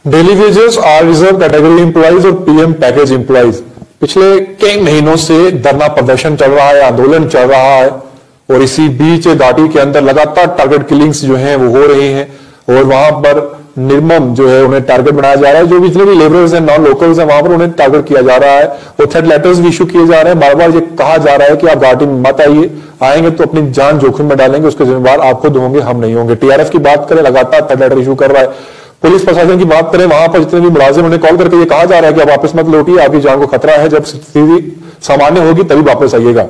Daily wages or reserve category employees और PM package employees पिछले कई महीनों से धरना प्रदर्शन चल रहा है, आंदोलन चल रहा है और इसी बीच घाटी के अंदर लगातार टारगेट किलिंग्स जो हैं वो हो रही हैं और वहां पर निर्मम जो है उन्हें टारगेट बनाया जा रहा है। जो जितने भी लेबरर्स हैं, नॉन लोकल्स हैं, वहां पर उन्हें टारगेट किया जा रहा है और थ्रेट लेटर्स भी इशू किए जा रहे हैं। बार बार ये कहा जा रहा है कि आप घाटी में मत आइए, आएंगे तो अपनी जान जोखिम में डालेंगे, उसके जिम्मेदार आप खुद होंगे, हम नहीं होंगे। टीआरएफ की बात करें, लगातार थ्रेट लेटर इशू कर रहा है। पुलिस प्रशासन की बात करें, वहां पर जितने भी मुलाजिम उन्हें कॉल करके ये कहा जा रहा है कि आप वापस मत लौटिए, आपकी जान को खतरा है, जब स्थिति सामान्य होगी तभी वापस आइएगा।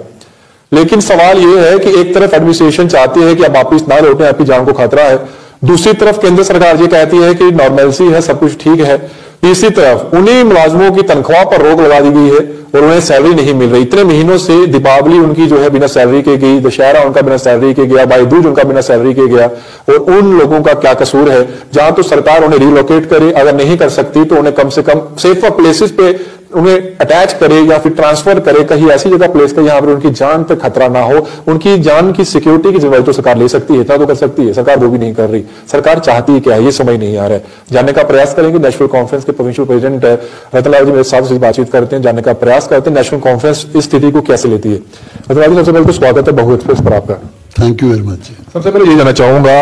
लेकिन सवाल ये है कि एक तरफ एडमिनिस्ट्रेशन चाहती है कि आप वापस ना लौटें, आपकी जान को खतरा है, दूसरी तरफ केंद्र सरकार ये कहती है कि नॉर्मलसी है, सब कुछ ठीक है। तीसरी तरफ उन्हीं मुलाजमों की तनख्वाह पर रोक लगा दी गई है और उन्हें सैलरी नहीं मिल रही। इतने महीनों से दीपावली उनकी जो है बिना सैलरी के गई, दशहरा उनका बिना सैलरी के गया, भाई दूज उनका बिना सैलरी के गया। और उन लोगों का क्या कसूर है? जहां तो सरकार उन्हें रिलोकेट करे, अगर नहीं कर सकती तो उन्हें कम से कम सेफर प्लेसेस पे उन्हें अटैच करे या फिर ट्रांसफर करे कहीं ऐसी जगह प्लेस पे जहां पर उनकी जान पे खतरा ना हो। उनकी जान की सिक्योरिटी की जिम्मेदारी तो सरकार ले सकती है, इतना तो कर सकती है। सरकार वो भी नहीं कर रही। सरकार चाहती है क्या है, ये समझ नहीं आ रहा है। जानने का प्रयास करेंगे। नेशनल कॉन्फ्रेंस के प्रोविंशियल प्रेसिडेंट रतनलाल जी मेरे साथ से बातचीत करते हैं, जानने का प्रयास करते हैं नेशनल कॉन्फ्रेंस इस स्थिति को कैसे लेती है। रतनलाल जी, सबसे पहले तो स्वागत है बहु एक्सप्रेस पर आपका। Thank you very much. सबसे पहले ये जानना चाहूंगा,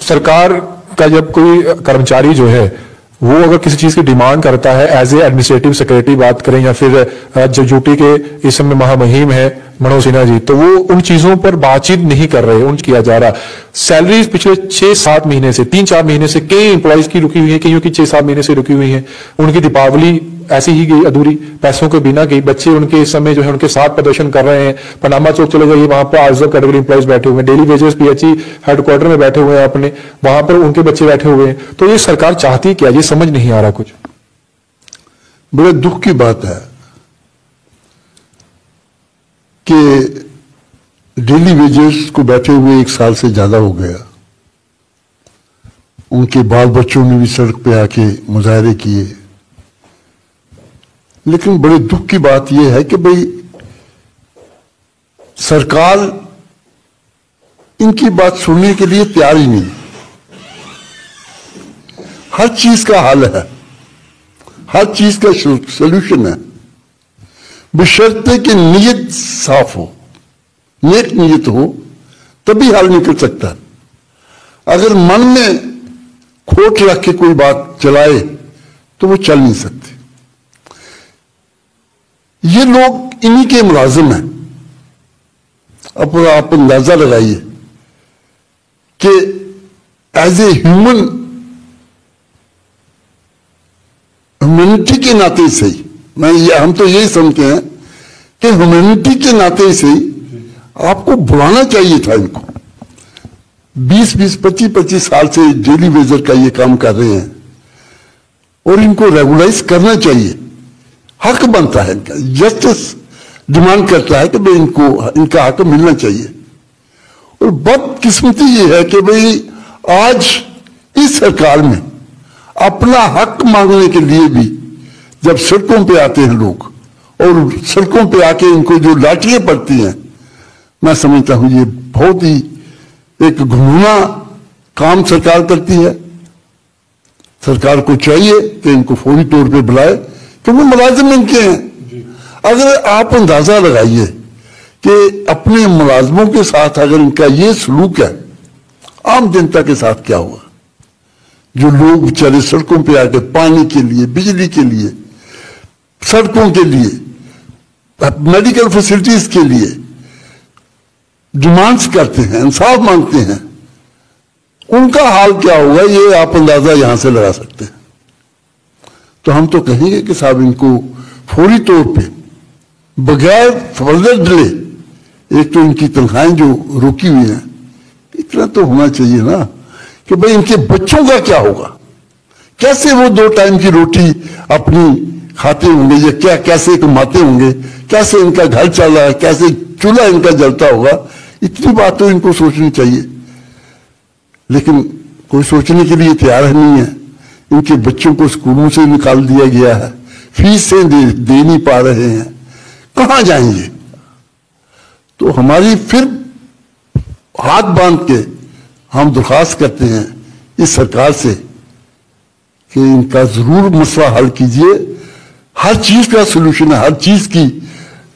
सरकार का जब कोई कर्मचारी जो है वो अगर किसी चीज की डिमांड करता है, एज ए एडमिनिस्ट्रेटिव सेक्रेटरी बात करें या फिर जो ड्यूटी के इस समय महामहिम है मनोज सिन्हा जी, तो वो उन चीजों पर बातचीत नहीं कर रहे, उन किया जा रहा। सैलरीज पिछले 6-7 महीने से, 3-4 महीने से कई एम्प्लॉइज की रुकी हुई है, कईयों की 6-7 महीने से रुकी हुई है। उनकी दीपावली ऐसी ही गई अधूरी, पैसों के बिना गई। बच्चे उनके इस समय जो है उनके साथ प्रदर्शन कर रहे हैं। पनामा चौक चले जाइए, वहां पर रिजर्व कैटेगरी एम्प्लॉइज बैठे हुए हैं। डेली वेजेस पीएचई हेडक्वार्टर में बैठे हुए हैं अपने, वहां पर उनके बच्चे बैठे हुए हैं। तो ये सरकार चाहती क्या, ये समझ नहीं आ रहा कुछ। बड़े दुख की बात है कि डेली वेजेस को बैठे हुए 1 साल से ज्यादा हो गया। उनके बाल बच्चों ने भी सड़क पे आके मुजाहरे किए। लेकिन बड़े दुख की बात यह है कि भाई सरकार इनकी बात सुनने के लिए तैयार ही नहीं। हर चीज का हल है, हर चीज का सॉल्यूशन है, बशर्ते कि नीयत साफ हो, नेक नीयत हो, तभी हल निकल सकता है। अगर मन में खोट रख के कोई बात चलाए तो वो चल नहीं सकती। ये लोग इन्हीं के मुलाजिम हैं। अब आप अंदाजा लगाइए कि एज ए ह्यूमैनिटी के नाते से ही, हम तो यही समझते हैं कि ह्यूमैनिटी के नाते से ही आपको बुलाना चाहिए था इनको। 20-20, 25-25 साल से डेली वेजर का ये काम कर रहे हैं और इनको रेगुलाइज करना चाहिए। हक बनता है इनका, जस्टिस डिमांड करता है कि भाई इनको इनका हक मिलना चाहिए। और बदकिस्मती ये है कि भाई आज इस सरकार में अपना हक मांगने के लिए भी जब सड़कों पे आते हैं लोग और सड़कों पे आके इनको जो लाठियां पड़ती हैं, मैं समझता हूं ये बहुत ही एक घिनौना काम सरकार करती है। सरकार को चाहिए कि इनको फौरी तौर पे बुलाए क्योंकि मुलाजिम इनके हैं। अगर आप अंदाजा लगाइए कि अपने मुलाजमों के साथ अगर इनका ये सलूक है, आम जनता के साथ क्या हुआ? जो लोग बेचारे सड़कों पे आके पानी के लिए, बिजली के लिए, सड़कों के लिए, मेडिकल फैसिलिटीज के लिए डिमांड्स करते हैं, इंसाफ मांगते हैं, उनका हाल क्या होगा ये आप अंदाजा यहां से लगा सकते हैं। तो हम तो कहेंगे कि साहब इनको फौरी तौर पे बगैर फर्दर डिले, एक तो इनकी तनख्वाहें जो रोकी हुई हैं, इतना तो होना चाहिए ना कि भाई इनके बच्चों का क्या होगा, कैसे वो 2 टाइम की रोटी अपनी खाते होंगे या क्या, कैसे कमाते होंगे, कैसे इनका घर चल रहा है, कैसे चूल्हा इनका जलता होगा। इतनी बात तो इनको सोचनी चाहिए, लेकिन कोई सोचने के लिए तैयार नहीं है। इनके बच्चों को स्कूलों से निकाल दिया गया है, फीसें दे नहीं पा रहे हैं, कहां जाएंगे? तो हमारी फिर हाथ बांध के हम दरख्वास्त करते हैं इस सरकार से کہ ان کا ضرور مسئلہ حل کیجئے. ہر چیز کا سلوشن ہے, ہر چیز کی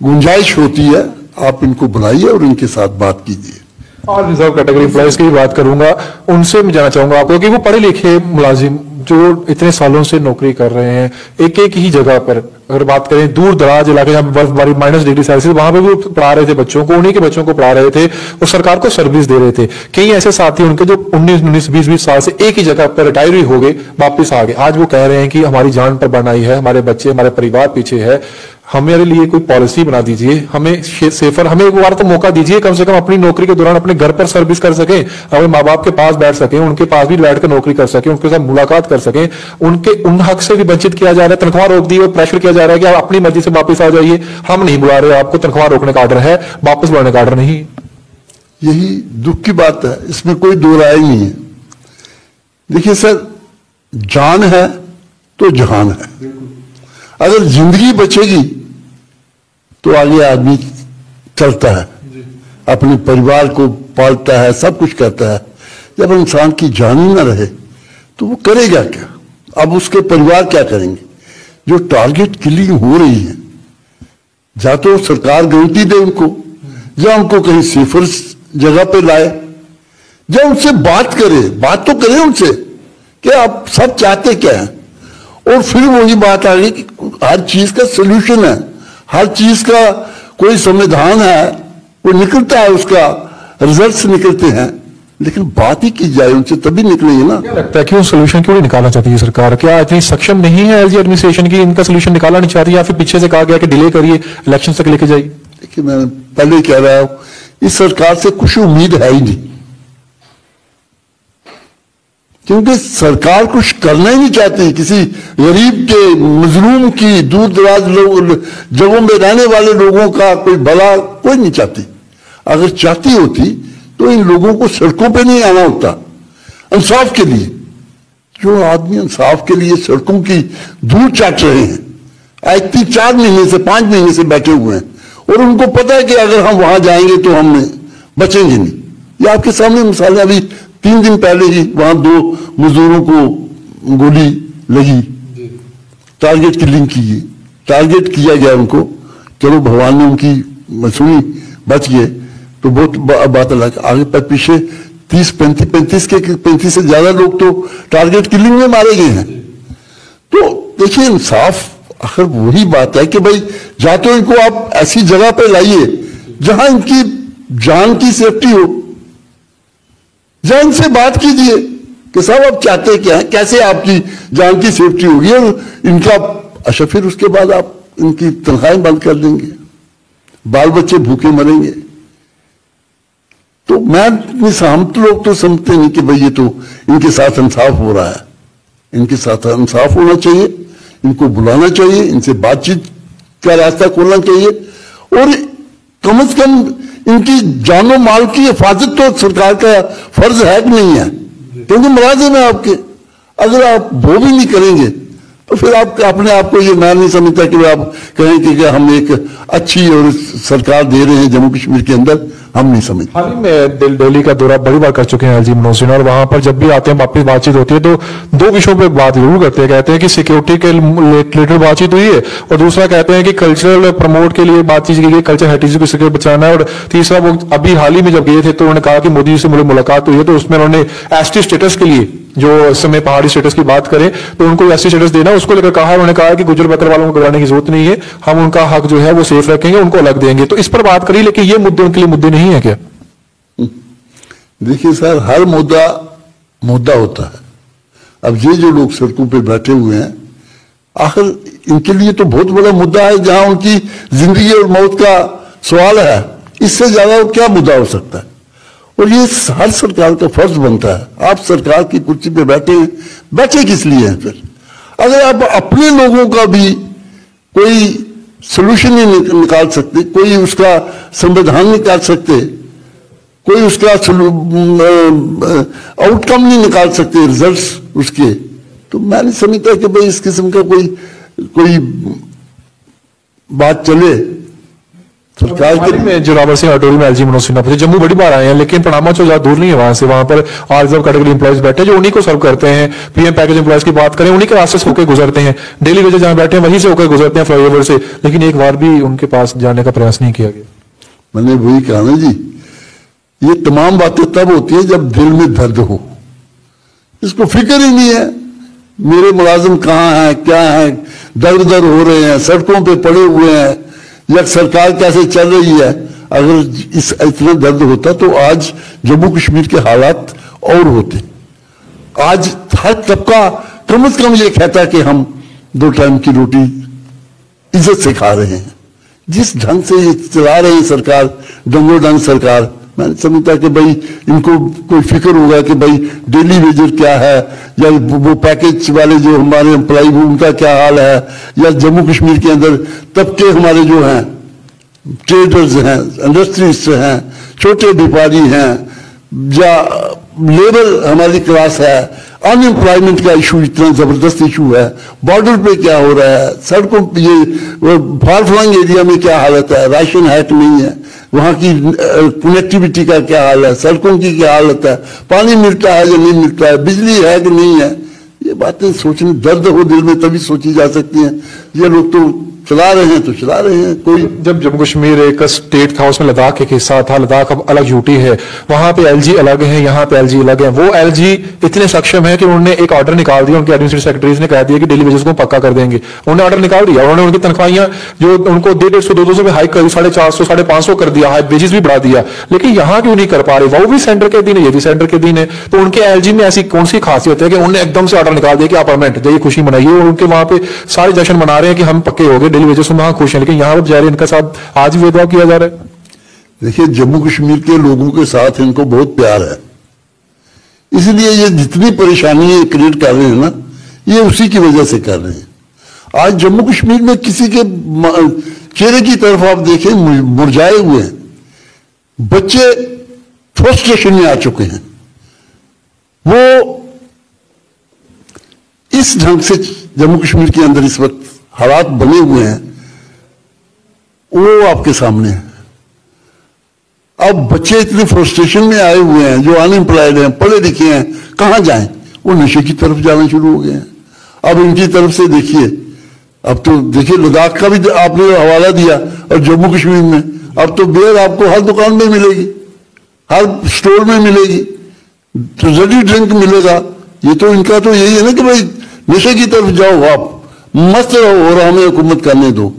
گنجائش ہوتی ہے, آپ ان کو بلائیے اور ان کے ساتھ بات کیجئے. اور ریزرو کیٹیگری امپلائیز کی بات کروں گا, ان سے میں جانا چاہوں گا آپ کو کہ وہ پڑھے لکھے ملازم جو اتنے سالوں سے نوکری کر رہے ہیں ایک ایک ہی جگہ پر, اگر بات کریں دور دراز علاقے جہاں برف باری -ڈگری سیلسیس, وہاں پہ وہ پڑھا رہے تھے بچوں کو, انہیں کے بچوں کو پڑھا رہے تھے اور سرکار کو سروس دے رہے تھے. کئی ایسے ساتھی ان کے جو 19 20 سال سے ایک ہی جگہ پر ریٹائر ہی ہو گئے, واپس آ گئے. آج وہ کہہ رہے ہیں کہ ہماری جان پر بنائی ہے, ہمارے بچے ہمارے پریوار پیچھے ہے, ہمارے لیے کوئی پالیسی بنا دیجئے, ہمیں سیفر, ہمیں ایک بار تو موقع دیجئے کم سے کم اپنی نوکری کے دوران اپنے گھر پر سروس کر سکیں, اپنے ماں باپ کے پاس بیٹھ سکیں, ان کے پاس بھی بیٹھ کر نوکری کر سکیں, ان کے ساتھ ملاقات کر سکیں. ان حق سے بھی ونچت کیا جا رہا ہے, تنخواہ روک دی اور پریشر کیا جا رہا ہے کہ آپ اپنی مرضی سے واپس آ جائیے, ہم نہیں بلا رہے آپ کو, تنخواہ روکنے کا آرڈر ہے, واپس بلانے کا آرڈر نہیں. یہی دکھ کی بات ہے, اس میں کوئی دو رائے نہیں ہے. دیکھیے سر, جان ہے تو جہان ہے. اگر زندگی بچے گی تو آگے آدمی چلتا ہے, اپنے پریوار کو پالتا ہے, سب کچھ کرتا ہے. جب انسان کی جان ہی نہ رہے تو وہ کرے گا کیا؟ اب اس کے پریوار کیا کریں گے؟ جو ٹارگٹ کلنگ ہو رہی ہے, یا تو سرکار گارنٹی دے ان کو, یا ان کو کہیں سیفر جگہ پہ لائے, یا ان سے بات تو کرے ان سے کہ آپ سب چاہتے کیا ہیں. اور پھر وہی بات آ گئی کہ ہر چیز کا سلوشن ہے, ہر چیز کا کوئی سمدھان ہے, وہ نکلتا ہے, اس کا ریزلٹس نکلتے ہیں, لیکن بات ہی کی جائے ان سے تبھی نکلیں گے نا. کیا لگتا ہے کہ وہ سولوشن کیوں نہیں نکالنا چاہتی ہے سرکار؟ کیا اتنی سکشم نہیں ہے ایز ایڈمنسٹریشن کی ان کا سولوشن نکالنا نہیں چاہتی, یا پھر پیچھے سے کہا گیا کہ ڈیلے کریے, الیکشن تک لے کے جائیے؟ دیکھیے, میں پہلے ہی کہہ رہا ہوں, اس سرکار سے کچھ امید ہے ہی نہیں, کیونکہ سرکار کچھ کرنا ہی نہیں چاہتی. کسی غریب کے, مظلوم کی, دور دراز جگہوں میں رہنے والے لوگوں کا کوئی بھلا کوئی نہیں چاہتی. اگر چاہتی ہوتی تو ان لوگوں کو سڑکوں پہ نہیں آنا ہوتا انصاف کے لیے. جو آدمی انصاف کے لیے سڑکوں کی دھول چاٹ رہے ہیں, آج 4 مہینے سے 5 مہینے سے بیٹھے ہوئے ہیں, اور ان کو پتا ہے کہ اگر ہم وہاں جائیں گے تو ہم بچیں گے نہیں. یہ آپ کے سامنے مثالیں, ابھی 3 دن پہلے ہی وہاں 2 مزدوروں کو گولی لگی, ٹارگٹ کلنگ کی, ٹارگٹ کیا گیا ان کو. چلو بھگوان نے ان کی سنی, بچ گئے تو بہت بات الگ. آگے پر پیچھے 35 سے زیادہ لوگ تو ٹارگٹ کلنگ میں مارے گئے ہیں. تو دیکھیے, انصاف آخر وہی بات ہے کہ بھائی یا تو ان کو آپ ایسی جگہ پہ لائیے جہاں ان کی جان کی سیفٹی ہو, یا ان سے بات کیجئے کہ صاحب آپ چاہتے کیا ہیں, کیسے آپ کی جان کی سیفٹی ہوگی, اور ان کا اچھا پھر اس کے بعد آپ ان کی تنخواہیں بند کر دیں گے, بال بچے بھوکے مریں گے. تو میں ہم لوگ تو سمجھتے نہیں کہ بھئی یہ تو ان کے ساتھ انصاف ہو رہا ہے. ان کے ساتھ انصاف ہونا چاہیے, ان کو بلانا چاہیے, ان سے بات چیت کا راستہ کھولنا چاہیے, اور کم از کم ان کی جان و مال کی حفاظت تو سرکار کا فرض ہے کہ نہیں ہے, کیونکہ ملازم ہے آپ کے. اگر آپ وہ بھی نہیں کریں گے تو پھر آپ اپنے آپ کو یہ میں نہیں سمجھتا کہ آپ کہیں کہ ہم ایک اچھی اور سرکار دے رہے ہیں جموں کشمیر کے اندر, ہم نہیں سمجھتے. حال ہی میں دہلی کا دورہ بڑی بار کر چکے ہیں ایل جی منوج سنہا, اور وہاں پر جب بھی آتے ہیں واپس بات چیت ہوتی ہے تو 2 وشوں پہ بات ضرور کرتے ہیں. کہتے ہیں کہ سیکیورٹی کے ریلیٹڈ بات چیت ہوئی ہے, اور دوسرا کہتے ہیں کہ کلچرل پروموٹ کے لیے بات چیت کی گئی, کلچر ہیریٹیج کو سیکیور بچانا ہے, اور تیسرا وہ ابھی حال ہی میں جب گئے تھے تو انہوں نے کہا کہ مودی سے ملاقات ہوئی ہے تو اس میں انہوں نے ایس ٹی اسٹیٹس کے لیے, جو اس میں پہاڑی اسٹیٹس کی بات کریں تو ان کو ایس ٹی اسٹیٹس دینا, اس کو لے کر کہا, انہوں نے کہا کہ گجر بکر والوں کو گھبرانے کی ضرورت نہیں ہے, ہم ان کا حق جو ہے وہ سیف رکھیں گے, ان کو الگ دیں گے. تو اس پر بات کری, لیکن یہ مدعے ان کے لیے مدعے نہیں ہے کیا؟ دیکھیے سر, ہر مدعا ہوتا ہے. اب یہ جو لوگ سڑکوں پہ بیٹھے ہوئے ہیں, آخر ان کے لیے تو بہت بڑا مدعا ہے, جہاں ان کی زندگی اور موت کا سوال ہے. اس سے زیادہ کیا مدعا ہو سکتا ہے؟ اور یہ ہر سرکار کا فرض بنتا ہے. آپ سرکار کی کرسی پہ بیٹھے ہیں, بیٹھے کس لیے ہیں پھر؟ اگر آپ اپنے لوگوں کا بھی کوئی سلوشن نہیں نکال سکتے, کوئی اس کا سمدھان نہیں نکال سکتے, کوئی اس کا آؤٹ کم نہیں نکال سکتے, ریزلٹس اس کے, تو میں نہیں سمجھتا کہ بھئی اس قسم کا کوئی بات چلے. सरकार के में जोरावर सिंह राठौर में एलजी मनोज सिन्हा पहुंचे, जम्मू बड़ी बार आए हैं, लेकिन पनामा जो ज्यादा दूर नहीं है वहां से, वहां पर ऑल रिजर्व कैटेगरी एम्प्लॉइज बैठे जो उन्हीं को सर्व करते हैं। पीएम पैकेज एम्प्लॉइज की बात करें, उन्हीं के रास्ते से होकर गुजरते हैं, डेली वेजेस जहां बैठे हैं वहीं से होकर गुजरते हैं फ्लाईओवर से, लेकिन एक बार भी उनके पास जाने का प्रयास नहीं किया गया। मैंने वही कहा ना जी, ये तमाम बातें तब होती है जब दिल में दर्द हो। इसको फिक्र ही नहीं है मेरे मुलाजिम कहाँ हैं, क्या है, दर दर हो रहे हैं, सड़कों पे पड़े हुए हैं, या सरकार कैसे चल रही है। अगर इतना दर्द होता तो आज जम्मू कश्मीर के हालात और होते। आज हर तबका कम से कम ये कहता है कि हम 2 टाइम की रोटी इज्जत से खा रहे हैं। जिस ढंग से ये चला रहे हैं सरकार, डंगो डंग सरकार, मैं समझता कि भाई इनको कोई फिक्र होगा कि भाई डेली वेजर क्या है, या वो पैकेज वाले जो हमारे एम्प्लॉय उनका क्या हाल है, या जम्मू कश्मीर के अंदर तबके हमारे जो हैं, ट्रेडर्स हैं, इंडस्ट्रीज हैं, छोटे व्यापारी हैं, या लेबर हमारी क्लास है, अनएम्प्लॉयमेंट का इशू इतना जबरदस्त इशू है, बॉर्डर पे क्या हो रहा है, सड़कों पे ये फार फ्लंग एरिया में क्या हालत है, राशन है कि नहीं है, वहां की कनेक्टिविटी का क्या हाल है, सड़कों की क्या हालत है, पानी मिलता है या नहीं मिलता है, बिजली है कि नहीं है। ये बातें सोचने, दर्द हो दिल में तभी सोची जा सकती हैं। ये लोग तो चला रहे हैं तो चला रहे हैं। कोई जब जम्मू कश्मीर एक स्टेट था, उसमें लद्दाख एक हिस्सा था, लद्दाख अब अलग यूटी है, वहां पे एलजी अलग है, यहाँ पे एलजी अलग है। वो एलजी इतने सक्षम है कि उन्होंने एक ऑर्डर निकाल दिया, उनके एडमिनिस्ट्रेटिव सेक्रेटरीज ने कह दिया कि डेली वेजेस को पक्का कर देंगे। उन्होंने ऑर्डर निकाल दिया, उन्होंने उनकी तनख्वाहियां जो उनको 150, 200 पे हाइक कर 450, 550 कर दिया, हाई वेजेस भी बढ़ा दिया, लेकिन यहाँ क्यों नहीं कर पा रहे? वो भी सेंटर के दिन है, ये भी सेंटर के दिन है, तो उनके एलजी में ऐसी कौन सी खासियत है कि उन्होंने एकदम से ऑर्डर निकाल दिया कि आप परमानेंट जाइए, खुशी मनाइए, और उनके वहां पे सारे जश्न मना रहे हैं कि हम पक्के हो गए, डेली वेजेस में खुश हैं, लेकिन यहाँ पर जा रहे इनका साथ आज भी भेदभाव किया जा रहा है। देखिए, जम्मू कश्मीर के लोगों के साथ इनको बहुत प्यार है, इसलिए ये जितनी परेशानी ये क्रिएट कर रहे हैं ना, ये उसी की वजह से कर रहे हैं। आज जम्मू कश्मीर में किसी के चेहरे की तरफ आप देखें, मुरझाए हुए हैं, बच्चे फ्रस्ट्रेशन में आ चुके हैं। वो इस ढंग से जम्मू कश्मीर के अंदर इस वक्त हालात बने हुए हैं, वो आपके सामने है। अब बच्चे इतने फ्रस्ट्रेशन में आए हुए हैं, जो अनएम्प्लॉयड हैं, पढ़े लिखे हैं, कहां जाएं? वो नशे की तरफ जाना शुरू हो गए हैं। अब इनकी तरफ से देखिए, अब तो देखिए लद्दाख का भी आपने हवाला दिया, और जम्मू कश्मीर में अब तो बियर आपको हर दुकान में मिलेगी, हर स्टोर में मिलेगी, तो रेडी ड्रिंक मिलेगा। ये तो इनका तो यही है ना कि भाई नशे की तरफ जाओ, आप मस्त रहो और हमें हुकूमत करने दो।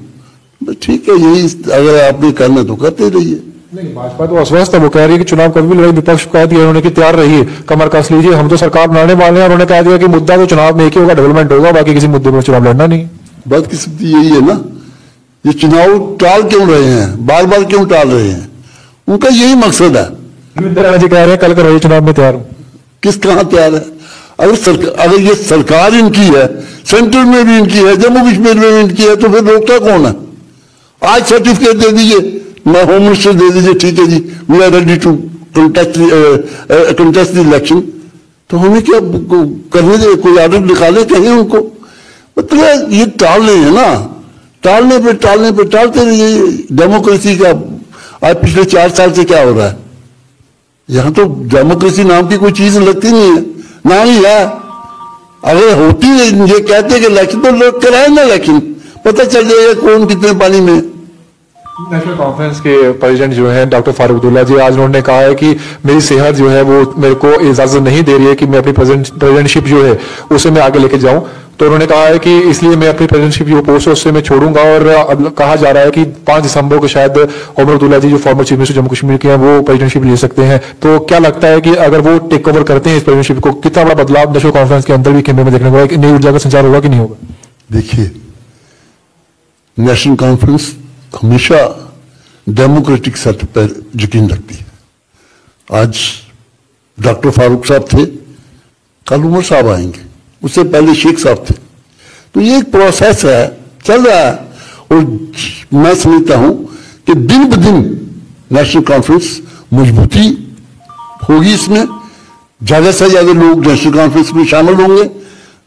ठीक है, यही अगर आपने करना तो करते रहिए। नहीं, भाजपा तो अस्वस्थ है, वो कह रही है कि चुनाव कभी भी लड़ाई, विपक्ष कह दिया उन्होंने कि तैयार रहिए, कमर कस लीजिए, हम तो सरकार बनाने वाले हैं। उन्होंने कह दिया कि मुद्दा तो चुनाव में एक ही होगा, डेवलपमेंट होगा, बाकी किसी मुद्दे पर चुनाव लड़ना नहीं। बदकिस्मती यही है ना, ये चुनाव टाल क्यों रहे हैं, बार बार क्यों टाल रहे हैं? उनका यही मकसद है। रविंद्र जी कह रहे हैं कल करो चुनाव में तैयार हूं। किस कहां तैयार है? अगर ये सरकार इनकी है, सेंट्रल में भी इनकी है, जम्मू कश्मीर में भी इनकी है, तो फिर रोकता कौन है? आज सर्टिफिकेट दे दीजिए, मैं होम मिनिस्टर दे दीजिए, ठीक है जी, we are ready to contest the election. तो हमें क्या करने दे, कोई ऑर्डर निकाले कहें उनको। मतलब ये टाल रहे हैं ना, टालने पे टालते रहिए। डेमोक्रेसी का आज पिछले 4 साल से क्या हो रहा है? यहां तो डेमोक्रेसी नाम की कोई चीज लगती नहीं है, ना ही है। अगर होती है, ये कहते हैं कि इलेक्शन तो लोग कराए ना, इलेक्शन पता चल जाएगा कौन कितने पानी में। नेशनल कॉन्फ्रेंस के प्रेसिडेंट जो है डॉक्टर फारूक अब्दुल्ला जी, आज उन्होंने कहा है कि मेरी सेहत जो है वो मेरे को इजाजत नहीं दे रही है कि मैं अपनी प्रेसिडेंटशिप जो है उसे मैं आगे लेके जाऊं। तो उन्होंने कहा है कि इसलिए मैं अपनी प्रेसिडेंटशिप जो पोस्ट है उससे मैं छोड़ूंगा। और अब कहा जा रहा है कि 5 दिसंबर को शायद उमर अब्दुल्ला जी जो former chief minister Jammu Kashmir के हैं वो प्रेसिडेंटशिप ले सकते हैं। तो क्या लगता है कि अगर वो टेक ओवर करते हैं इस प्रेसिडेंटशिप को, कितना बड़ा बदलाव नेशनल कॉन्फ्रेंस के अंदर भी खेमे में देखने को होगा, नई ऊर्जा का संचार होगा कि नहीं होगा? देखिए, नेशनल कॉन्फ्रेंस हमेशा डेमोक्रेटिक सत्य पर यकीन रखती है। आज डॉक्टर फारूक साहब थे, कल उमर साहब आएंगे, उससे पहले शेख साहब थे। तो ये एक प्रोसेस है, चल रहा है। और मैं समझता हूं कि दिन ब दिन नेशनल कॉन्फ्रेंस मजबूती होगी, इसमें ज्यादा से ज्यादा लोग नेशनल कॉन्फ्रेंस में शामिल होंगे।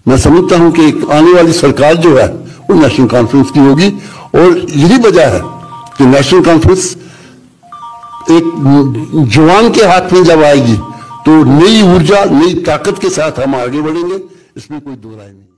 मैं समझता हूं कि एक आने वाली सरकार जो है वो नेशनल कॉन्फ्रेंस की होगी। और यही वजह है कि नेशनल कॉन्फ्रेंस एक जवान के हाथ में जब आएगी तो नई ऊर्जा, नई ताकत के साथ हम आगे बढ़ेंगे, इसमें कोई दो राय नहीं।